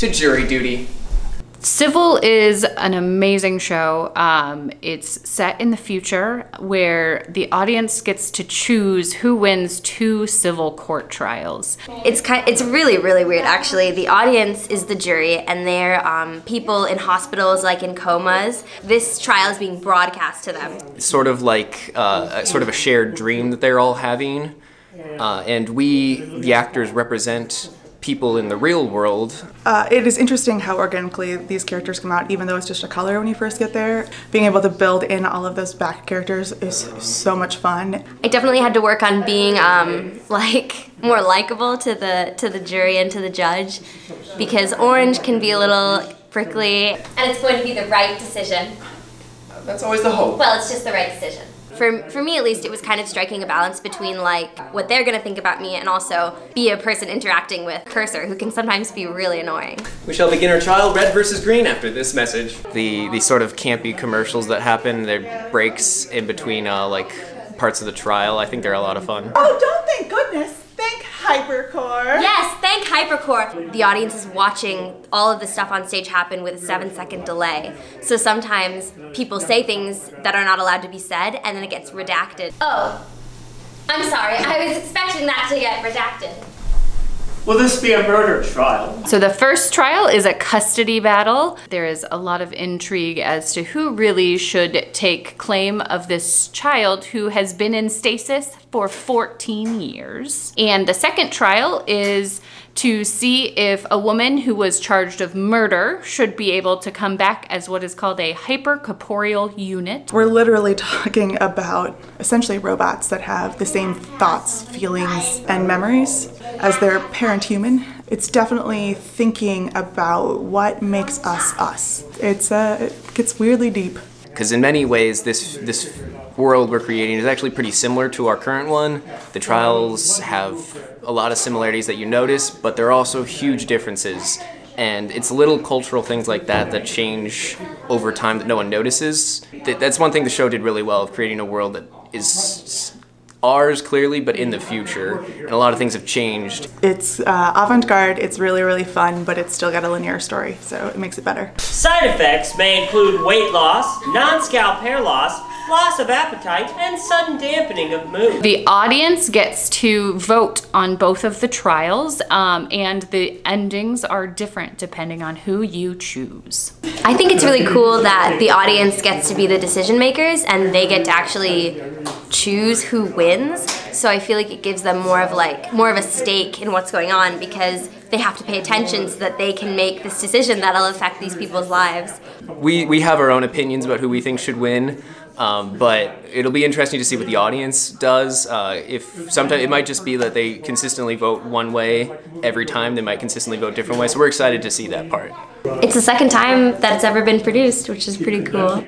to jury duty. Civil is an amazing show. It's set in the future where the audience gets to choose who wins 2 civil court trials. It's really, really weird actually. The audience is the jury and they're people in hospitals, like in comas. This trial is being broadcast to them. It's sort of like sort of a shared dream that they're all having. And we, the actors, represent people in the real world. It is interesting how organically these characters come out, even though it's just a color when you first get there. Being able to build in all of those back characters is so much fun. I definitely had to work on being like more likable to the jury and to the judge, because Orange can be a little prickly, and it's going to be the right decision. That's always the hope. Well, it's just the right decision. For me at least, it was kind of striking a balance between like what they're gonna think about me and also be a person interacting with Cursor, who can sometimes be really annoying. We shall begin our trial, red versus green, after this message. The sort of campy commercials that happen, there breaks in between like parts of the trial. I think they're a lot of fun. Oh, don't thank goodness. Thank Hypercore. Yes, thank Hypercore. The audience is watching all of the stuff on stage happen with a 7-second delay. So sometimes people say things that are not allowed to be said and then it gets redacted. Oh, I'm sorry. I was expecting that to get redacted. Will this be a murder trial? So the first trial is a custody battle. There is a lot of intrigue as to who really should take claim of this child who has been in stasis for 14 years. And the second trial is to see if a woman who was charged of murder should be able to come back as what is called a hypercorporeal unit. We're literally talking about essentially robots that have the same thoughts, feelings, and memories as their parent human. It's definitely thinking about what makes us us. It gets weirdly deep. Because in many ways, this world we're creating is actually pretty similar to our current one. The trials have a lot of similarities that you notice, but there are also huge differences. And it's little cultural things like that that change over time that no one notices. That's one thing the show did really well, of creating a world that is ours clearly, but in the future. And a lot of things have changed. It's avant-garde, it's really, really fun, but it's still got a linear story, so it makes it better. Side effects may include weight loss, non-scalp hair loss of appetite, and sudden dampening of mood. The audience gets to vote on both of the trials, and the endings are different depending on who you choose. I think it's really cool that the audience gets to be the decision makers and they get to actually choose who wins. So I feel like it gives them more of a stake in what's going on, because they have to pay attention so that they can make this decision that'll affect these people's lives. We have our own opinions about who we think should win. But it'll be interesting to see what the audience does. If sometimes it might just be that they consistently vote one way every time, they might consistently vote different ways. So we're excited to see that part. It's the second time that it's ever been produced, which is pretty cool.